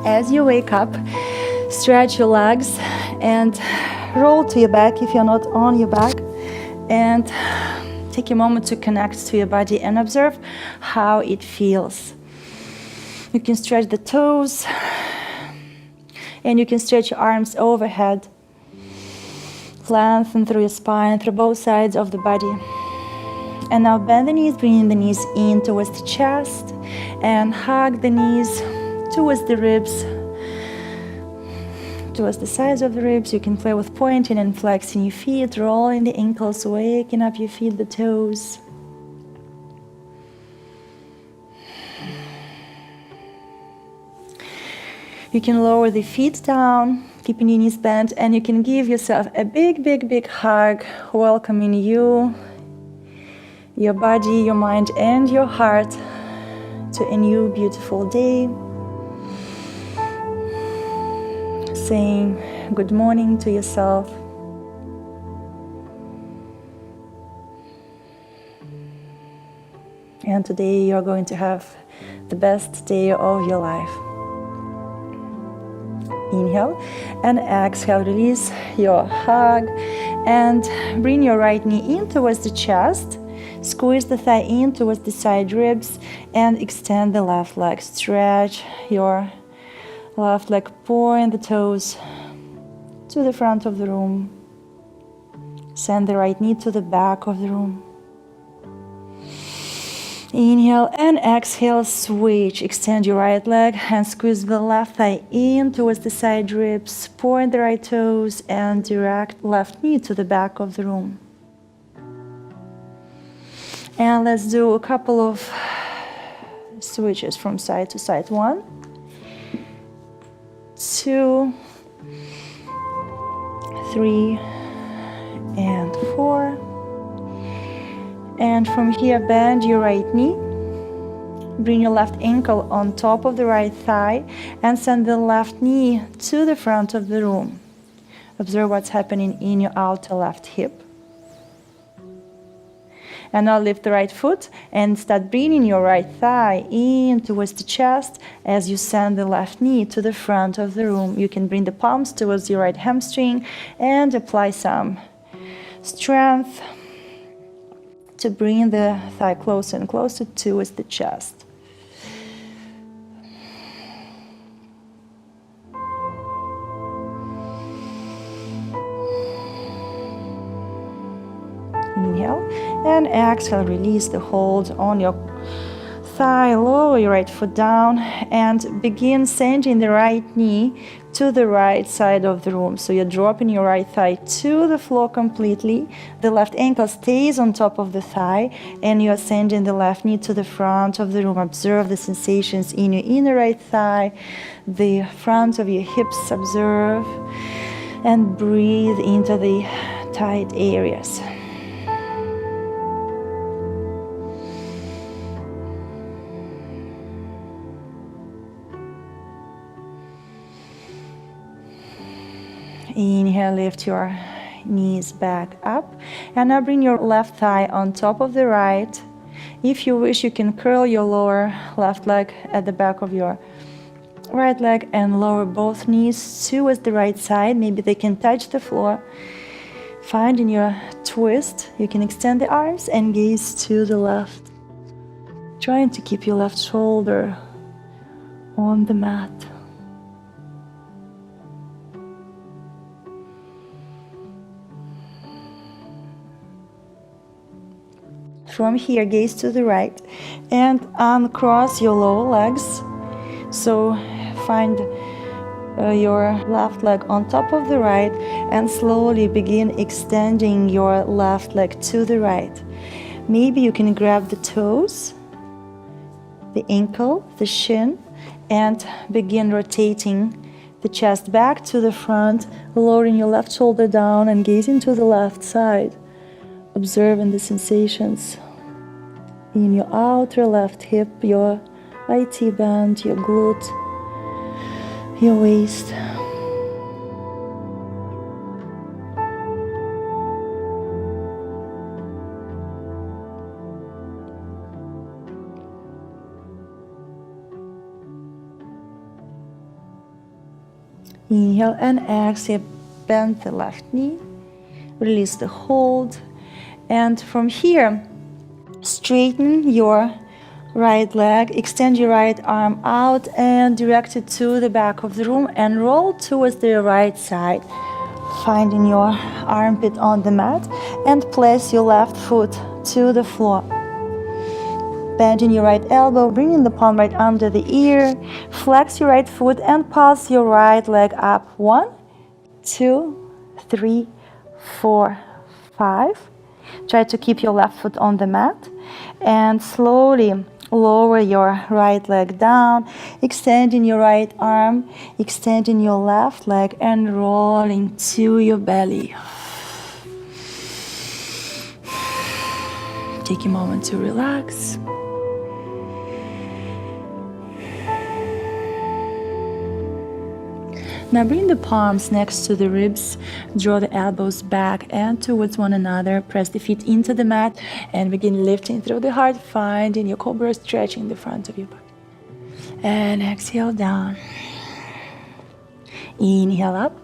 As you wake up, stretch your legs and roll to your back if you're not on your back, and take a moment to connect to your body and observe how it feels. You can stretch the toes and you can stretch your arms overhead. Lengthen through your spine, through both sides of the body. And now bend the knees, bringing the knees in towards the chest, and hug the knees towards the ribs, towards the sides of the ribs. You can play with pointing and flexing your feet, rolling the ankles, waking up your feet, the toes. You can lower the feet down, keeping your knees bent, and you can give yourself a big, big, big hug, welcoming you, your body, your mind, and your heart to a new beautiful day. Saying good morning to yourself. And today you're going to have the best day of your life. Inhale and exhale, release your hug and bring your right knee in towards the chest. Squeeze the thigh in towards the side ribs and extend the left leg. Stretch your left leg, point the toes to the front of the room. Send the right knee to the back of the room. Inhale and exhale, switch. Extend your right leg and squeeze the left thigh in towards the side ribs. Point the right toes and direct left knee to the back of the room. And let's do a couple of switches from side to side. 1, 2, 3, and 4. And from here, bend your right knee. Bring your left ankle on top of the right thigh and send the left knee to the front of the room. Observe what's happening in your outer left hip. And now lift the right foot and start bringing your right thigh in towards the chest as you send the left knee to the front of the room. You can bring the palms towards your right hamstring and apply some strength to bring the thigh closer and closer towards the chest. Inhale and exhale, release the hold on your thigh, lower your right foot down and begin sending the right knee to the right side of the room. So you're dropping your right thigh to the floor completely. The left ankle stays on top of the thigh and you're sending the left knee to the front of the room. Observe the sensations in your inner right thigh, the front of your hips. Observe and breathe into the tight areas. Inhale, lift your knees back up and now bring your left thigh on top of the right. If you wish, you can curl your lower left leg at the back of your right leg and lower both knees towards the right side. Maybe they can touch the floor. Finding your twist, you can extend the arms and gaze to the left, trying to keep your left shoulder on the mat. From here, gaze to the right and uncross your lower legs. So find your left leg on top of the right and slowly begin extending your left leg to the right. Maybe you can grab the toes, the ankle, the shin, and begin rotating the chest back to the front, lowering your left shoulder down and gazing to the left side, observing the sensations in your outer left hip, your IT band, your glute, your waist. Inhale and exhale, bend the left knee, release the hold, and from here, straighten your right leg, extend your right arm out and direct it to the back of the room and roll towards the right side, finding your armpit on the mat, and place your left foot to the floor. Bending your right elbow, bringing the palm right under the ear, flex your right foot and pulse your right leg up. 1, 2, 3, 4, 5. Try to keep your left foot on the mat and slowly lower your right leg down, extending your right arm, extending your left leg and rolling to your belly. Take a moment to relax. Now bring the palms next to the ribs, draw the elbows back and towards one another, press the feet into the mat and begin lifting through the heart, finding your cobra, stretching the front of your body. And exhale down. Inhale up.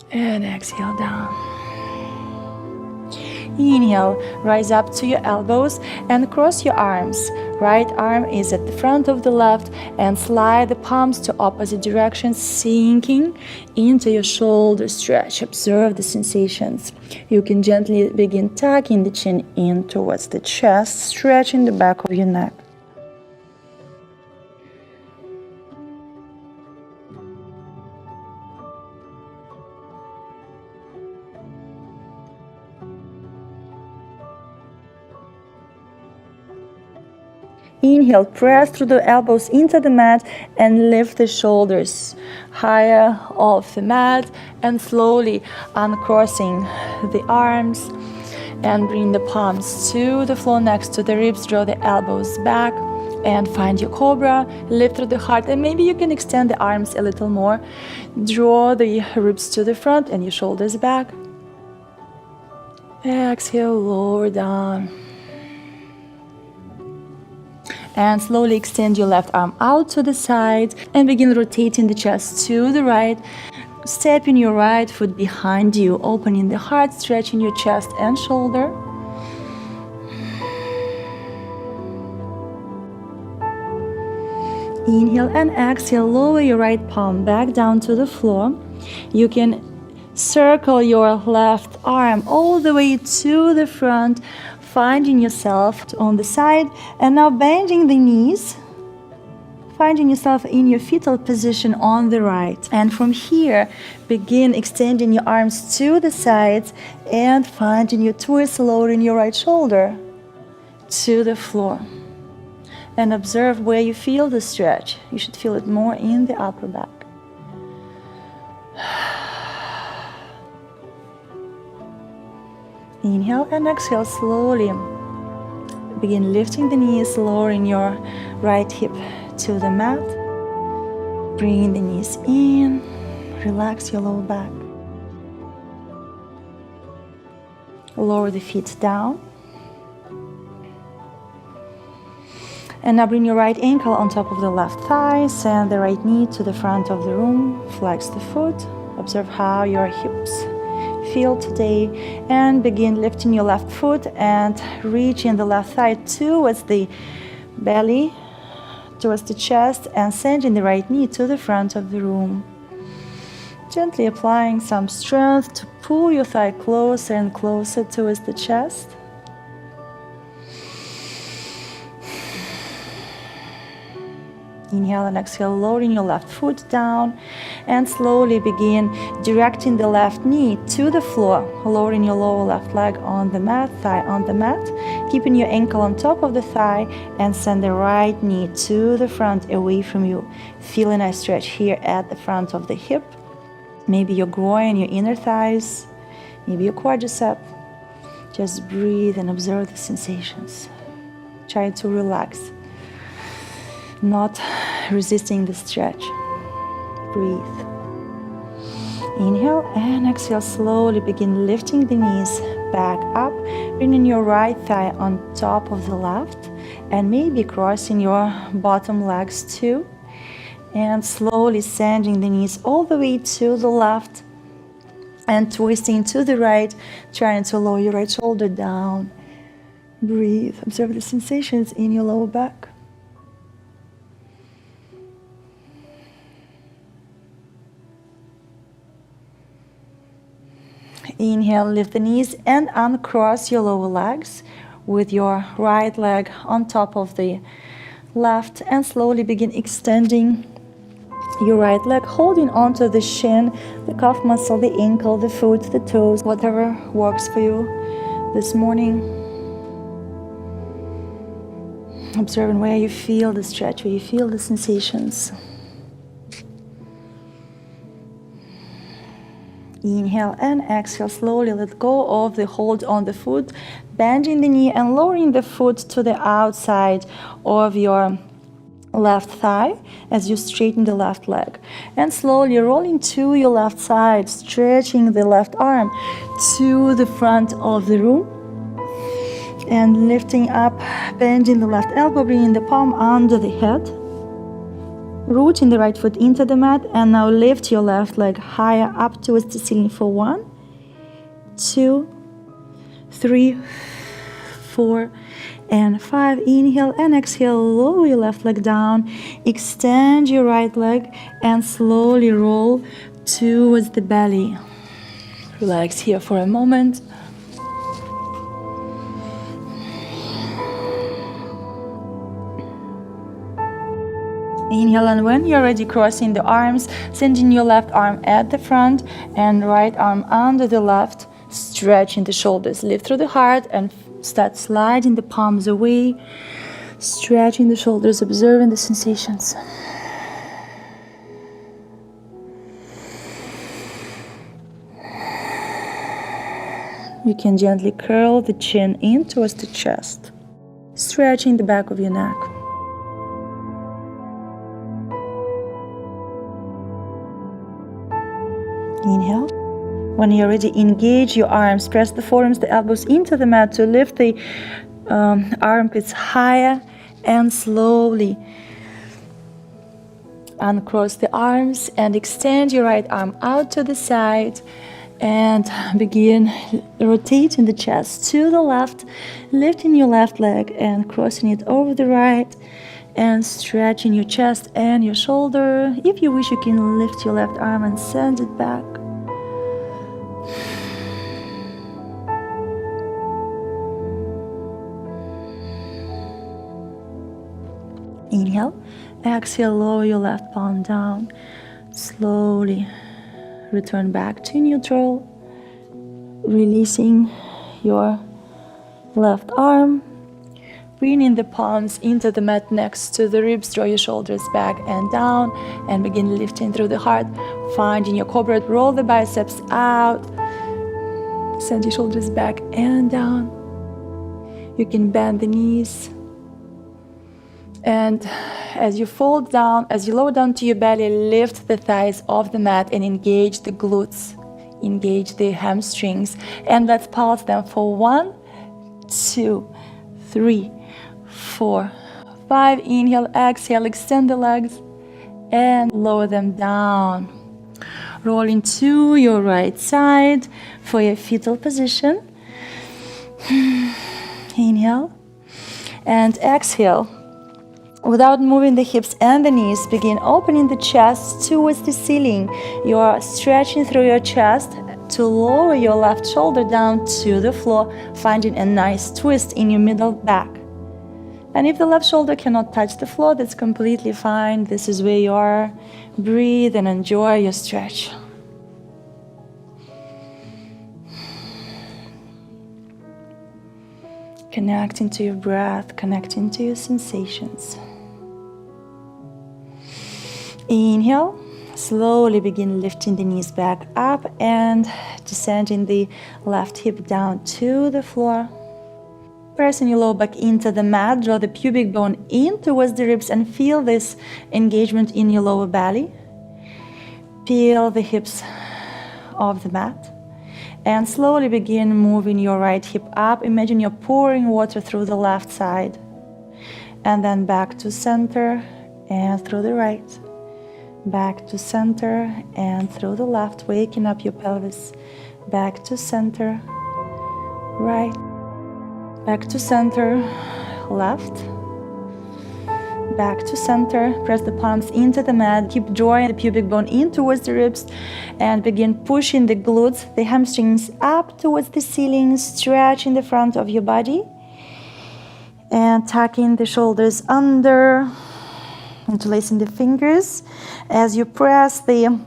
And exhale down. Inhale, rise up to your elbows and cross your arms. Right arm is at the front of the left and slide the palms to opposite directions, sinking into your shoulder stretch. Observe the sensations. You can gently begin tucking the chin in towards the chest, stretching the back of your neck. Inhale, press through the elbows into the mat and lift the shoulders higher off the mat and slowly uncrossing the arms and bring the palms to the floor next to the ribs. Draw the elbows back and find your cobra. Lift through the heart and maybe you can extend the arms a little more. Draw the ribs to the front and your shoulders back. Exhale, lower down. And slowly extend your left arm out to the side and begin rotating the chest to the right. Stepping your right foot behind you, opening the heart, stretching your chest and shoulder. Inhale and exhale, lower your right palm back down to the floor. You can circle your left arm all the way to the front, finding yourself on the side, and now bending the knees, finding yourself in your fetal position on the right. And from here, begin extending your arms to the sides and finding your twist, lowering your right shoulder to the floor. And observe where you feel the stretch. You should feel it more in the upper back. Inhale and exhale slowly. Begin lifting the knees, lowering your right hip to the mat. Bring the knees in. Relax your lower back. Lower the feet down. And now bring your right ankle on top of the left thigh. Send the right knee to the front of the room. Flex the foot. Observe how your hips feel today, and begin lifting your left foot and reaching the left thigh towards the belly, towards the chest, and sending the right knee to the front of the room. Gently applying some strength to pull your thigh closer and closer towards the chest. Inhale and exhale, lowering your left foot down and slowly begin directing the left knee to the floor, lowering your lower left leg on the mat, thigh on the mat, keeping your ankle on top of the thigh, and send the right knee to the front away from you. Feel a nice stretch here at the front of the hip, maybe your groin, your inner thighs, maybe your quadricep. Just breathe and observe the sensations. Try to relax, not resisting the stretch. Breathe. Inhale and exhale, slowly begin lifting the knees back up, bringing your right thigh on top of the left and maybe crossing your bottom legs too. And slowly sending the knees all the way to the left and twisting to the right, trying to lower your right shoulder down. Breathe. Observe the sensations in your lower back. Inhale, lift the knees and uncross your lower legs with your right leg on top of the left, and slowly begin extending your right leg, holding onto the shin, the calf muscle, the ankle, the foot, the toes, whatever works for you this morning. Observing where you feel the stretch, where you feel the sensations. Inhale and exhale, slowly let go of the hold on the foot, bending the knee and lowering the foot to the outside of your left thigh as you straighten the left leg. And slowly rolling to your left side, stretching the left arm to the front of the room. And lifting up, bending the left elbow, bringing the palm under the head. Rooting the right foot into the mat, and now lift your left leg higher up towards the ceiling for 1, 2, 3, 4, and 5. Inhale and exhale, lower your left leg down, extend your right leg, and slowly roll towards the belly. Relax here for a moment. Inhale, and when you're ready, crossing the arms, sending your left arm at the front and right arm under the left, stretching the shoulders. Lift through the heart and start sliding the palms away, stretching the shoulders, observing the sensations. You can gently curl the chin in towards the chest, stretching the back of your neck. Inhale. When you're ready, engage your arms. Press the forearms, the elbows into the mat to lift the armpits higher, and slowly uncross the arms and extend your right arm out to the side and begin rotating the chest to the left, lifting your left leg and crossing it over the right, and stretching your chest and your shoulder. If you wish, you can lift your left arm and send it back. Inhale, exhale, lower your left palm down. Slowly return back to neutral, releasing your left arm. Bringing the palms into the mat next to the ribs, draw your shoulders back and down, and begin lifting through the heart. Finding your cobra, roll the biceps out, send your shoulders back and down. You can bend the knees. And as you fold down, as you lower down to your belly, lift the thighs off the mat and engage the glutes, engage the hamstrings, and let's pulse them for 1, 2, 3, 4, 5. Inhale, exhale, extend the legs and lower them down. Rolling to your right side for your fetal position. Inhale and exhale. Without moving the hips and the knees, begin opening the chest towards the ceiling. You are stretching through your chest to lower your left shoulder down to the floor, finding a nice twist in your middle back. And if the left shoulder cannot touch the floor, that's completely fine. This is where you are. Breathe and enjoy your stretch. Connecting to your breath, connecting to your sensations. Inhale, slowly begin lifting the knees back up and descending the left hip down to the floor. Pressing your lower back into the mat, draw the pubic bone in towards the ribs and feel this engagement in your lower belly. Peel the hips off the mat and slowly begin moving your right hip up. Imagine you're pouring water through the left side and then back to center and through the right. back to center, and through the left, waking up your pelvis. Back to center, right, back to center, left, back to center. Press the palms into the mat. Keep drawing the pubic bone in towards the ribs and begin pushing the glutes, the hamstrings up towards the ceiling, stretching the front of your body and tucking the shoulders under, interlacing the fingers as you press the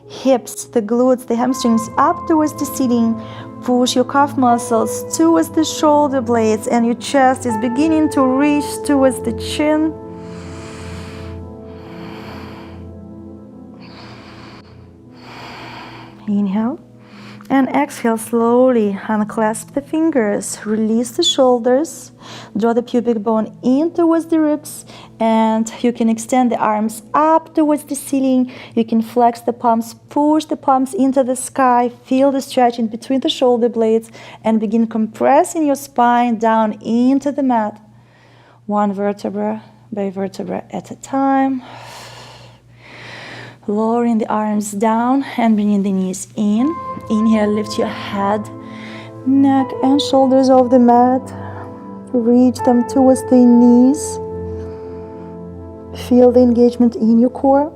hips, the glutes, the hamstrings up towards the ceiling. Push your calf muscles towards the shoulder blades, and your chest is beginning to reach towards the chin. Inhale and exhale. Slowly unclasp the fingers, release the shoulders, draw the pubic bone in towards the ribs, and you can extend the arms up towards the ceiling. You can flex the palms, push the palms into the sky, feel the stretch in between the shoulder blades, and begin compressing your spine down into the mat, one vertebra by vertebra at a time. Lowering the arms down and bringing the knees in. Inhale, lift your head, neck and shoulders off the mat. Reach them towards the knees. Feel the engagement in your core.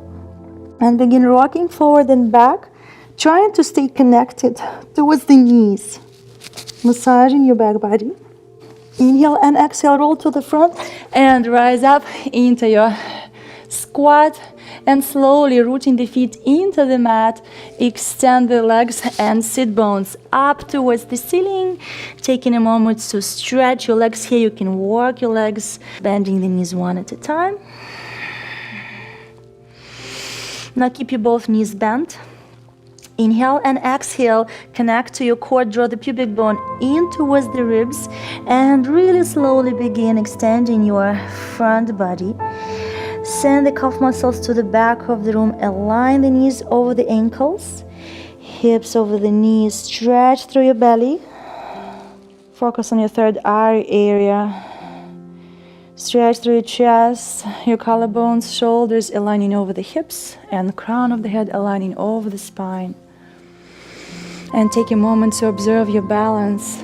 And begin rocking forward and back, trying to stay connected towards the knees. Massaging your back body. Inhale and exhale, roll to the front and rise up into your squat. And slowly rooting the feet into the mat, extend the legs and sit bones up towards the ceiling. Taking a moment to stretch your legs here. You can walk your legs, bending the knees one at a time. Now keep your both knees bent. Inhale and exhale, connect to your core, draw the pubic bone in towards the ribs, and really slowly begin extending your front body. Send the calf muscles to the back of the room. Align the knees over the ankles, hips over the knees. Stretch through your belly. Focus on your third eye area. Stretch through your chest, your collarbones, shoulders aligning over the hips, and the crown of the head aligning over the spine. And take a moment to observe your balance.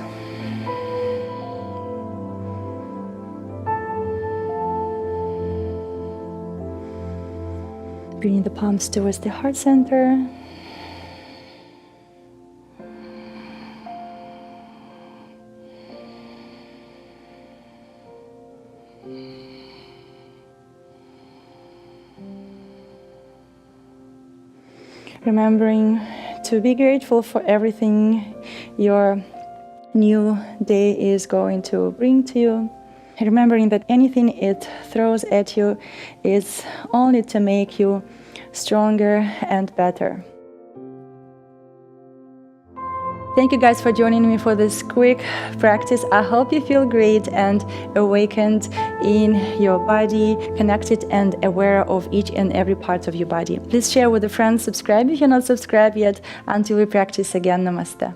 Bringing the palms towards the heart center. Remembering to be grateful for everything your new day is going to bring to you. Remembering that anything it throws at you is only to make you stronger and better. Thank you guys for joining me for this quick practice. I hope you feel great and awakened in your body, connected and aware of each and every part of your body. Please share with a friend, subscribe if you're not subscribed yet. Until we practice again, namaste.